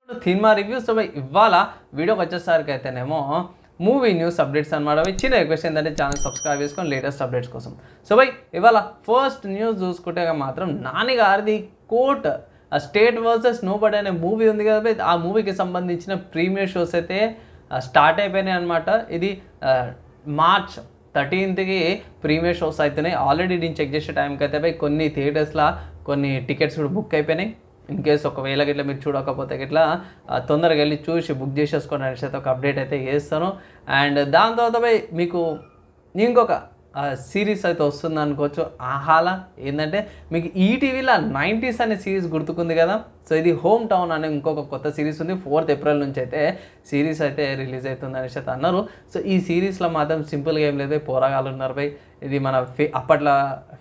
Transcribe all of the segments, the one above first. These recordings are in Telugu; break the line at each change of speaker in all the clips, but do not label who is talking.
Cinema review. సో ఇవాళ వీడియోకి వచ్చేసరికి అయితేనేమో మూవీ న్యూస్ అప్డేట్స్ అనమాట. చిన్న రిక్వెస్ట్ ఏంటంటే ఛానల్ సబ్స్క్రైబ్ చేసుకొని లేటెస్ట్ అప్డేట్స్ కోసం. సో ఇవాళ ఫస్ట్ న్యూస్ చూసుకుంటే మాత్రం నాని గారిది కోర్ట్ స్టేట్ వర్సెస్ నోబడీ అనే మూవీ ఉంది కదా, ఆ మూవీకి సంబంధించిన ప్రీమియర్ షోస్ అయితే స్టార్ట్ అయిపోయినాయి అనమాట. ఇది మార్చ్ 13కి ప్రీమియర్ షోస్ అవుతున్నాయి. ఆల్రెడీ నేను చెక్ చేసే టైంకి అయితే కొన్ని థియేటర్స్లో కొన్ని టికెట్స్ కూడా బుక్ అయిపోయినాయి. ఇన్ కేస్ ఒకవేళ గిట్లా మీరు చూడకపోతే గిట్లా తొందరగా వెళ్ళి చూసి బుక్ చేసేసుకోండి అనేసి అయితే ఒక అప్డేట్ అయితే చేస్తాను. అండ్ దాని తర్వాత మీకు ఇంకొక సిరీస్ అయితే వస్తుంది అనుకోవచ్చు. ఆహాలా ఏంటంటే మీకు ఈటీవీలో 90s అనే సిరీస్ గుర్తుకుంది కదా. సో ఇది హోమ్ టౌన్ అనే ఇంకొక కొత్త సిరీస్ ఉంది. 4th ఏప్రిల్ నుంచి అయితే సిరీస్ అయితే రిలీజ్ అవుతుంది అనేసి అయితే అన్నారు. సో ఈ సిరీస్లో మాత్రం సింపుల్గా ఏం లేదు, పోరాగాలు ఉన్నారు బై. ఇది మన అప్పట్లో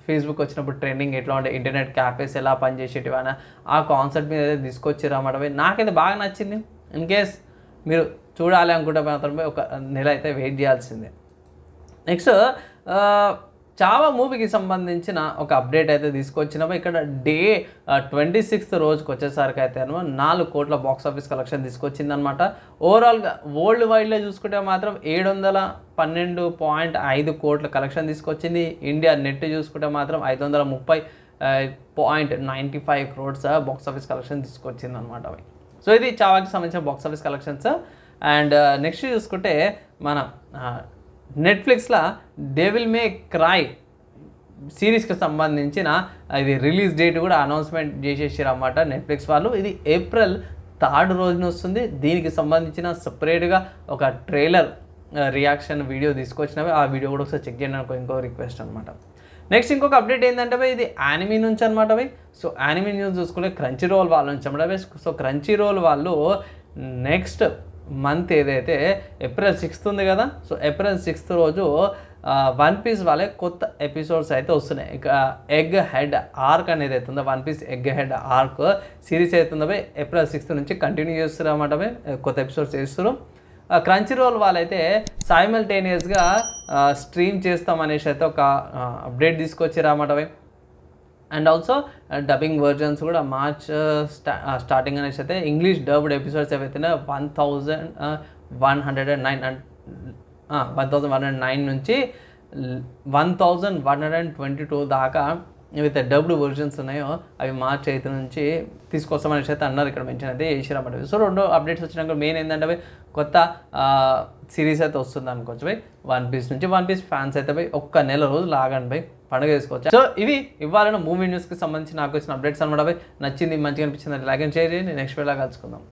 ఫేస్బుక్ వచ్చినప్పుడు ట్రెండింగ్ ఎట్లా ఉంటే ఇంటర్నెట్ క్యాఫేస్ ఎలా పనిచేసేటివి అని ఆ కాన్సెప్ట్ మీద అయితే తీసుకొచ్చారు అన్నమాట బై. నాకైతే బాగా నచ్చింది. ఇన్ కేస్ మీరు చూడాలి అనుకుంటే మాత్రం ఒక నెల అయితే వెయిట్ చేయాల్సిందే. నెక్స్ట్ చావా మూవీకి సంబంధించిన ఒక అప్డేట్ అయితే తీసుకొచ్చినాము. ఇక్కడ డే 26th రోజుకి వచ్చేసరికి అయితే 4 కోట్ల బాక్స్ ఆఫీస్ కలెక్షన్ తీసుకొచ్చిందనమాట. ఓవరాల్గా వరల్డ్ వైడ్లో చూసుకుంటే మాత్రం 712.5 కోట్ల కలెక్షన్ తీసుకొచ్చింది. ఇండియా నెట్ చూసుకుంటే మాత్రం 530.95 crores బాక్స్ ఆఫీస్ కలెక్షన్ తీసుకొచ్చింది అనమాట. సో ఇది చావాకి సంబంధించిన box office collections. And next చూసుకుంటే మన నెట్ఫ్లిక్స్లో డెవిల్ మే క్రై సిరీస్కి సంబంధించిన ఇది రిలీజ్ డేట్ కూడా అనౌన్స్మెంట్ చేసేసారు అన్నమాట నెట్ఫ్లిక్స్ వాళ్ళు. ఇది ఏప్రిల్ 3rd రోజున వస్తుంది. దీనికి సంబంధించిన సపరేట్గా ఒక ట్రైలర్ రియాక్షన్ వీడియో తీసుకొచ్చినవి. ఆ వీడియో కూడా ఒకసారి చెక్ చేయండి అనుకో, ఇంకో రిక్వెస్ట్ అనమాట. నెక్స్ట్ ఇంకొక అప్డేట్ ఏంటంటే ఇది యానిమీ నుంచి అనమాట బై. సో యానిమీ న్యూస్ చూసుకుంటే క్రంచీ రోల్ వాళ్ళ నుంచి అనమాట బై. సో క్రంచీ రోల్ వాళ్ళు నెక్స్ట్ మంత్ ఏదైతే ఏప్రిల్ 6th ఉంది కదా, సో ఏప్రిల్ 6th రోజు వన్ పీస్ వాళ్ళే కొత్త ఎపిసోడ్స్ అయితే వస్తున్నాయి. ఇక ఎగ్ హెడ్ ఆర్క్ అనేది అవుతుందో One Piece Egghead arc series అవుతుందో బై ఏప్రిల్ 6th నుంచి కంటిన్యూ చేస్తారు అన్నమాట బై. కొత్త ఎపిసోడ్స్ చేస్తారు. క్రంచీ రోల్ వాళ్ళైతే సైమల్టేనియస్గా స్ట్రీమ్ చేస్తామనేసి అయితే ఒక అప్డేట్ తీసుకొచ్చారు అన్నమాట by. And also dubbing versions కూడా మార్చ్ స్టార్టింగ్ అనేసి అయితే ఇంగ్లీష్ డబ్డ్ ఎపిసోడ్స్ ఏవైతే 1109 నుంచి 1122 దాకా ఏవైతే డబ్డ్ వర్జన్స్ ఉన్నాయో అవి మార్చ్ 8 నుంచి తీసుకొస్తామనేసి అయితే అన్నారు. ఇక్కడ మెన్షన్ అయితే చేసిరన్నమాట. సో 2 అప్డేట్స్ వచ్చినాక మెయిన్ ఏంటంటే కొత్త సిరీస్ అయితే వస్తుంది అనుకోవచ్చు బై. వన్ పీస్ నుంచి వన్ పీస్ ఫ్యాన్స్ అయితే బై ఒక్క నెల రోజులు ఆగండి బై, పండుగ చేసుకోవచ్చు. సో ఇవి ఇవాళ మూవీ న్యూస్కి సంబంధించి నాకు వచ్చిన అప్డేట్స్ అనమాట బై. నచ్చింది, మంచిగా అనిపించింది, లైక్ అండ్ షేర్ చేయండి. నెక్స్ట్ వేళ కలుసుకుందాం.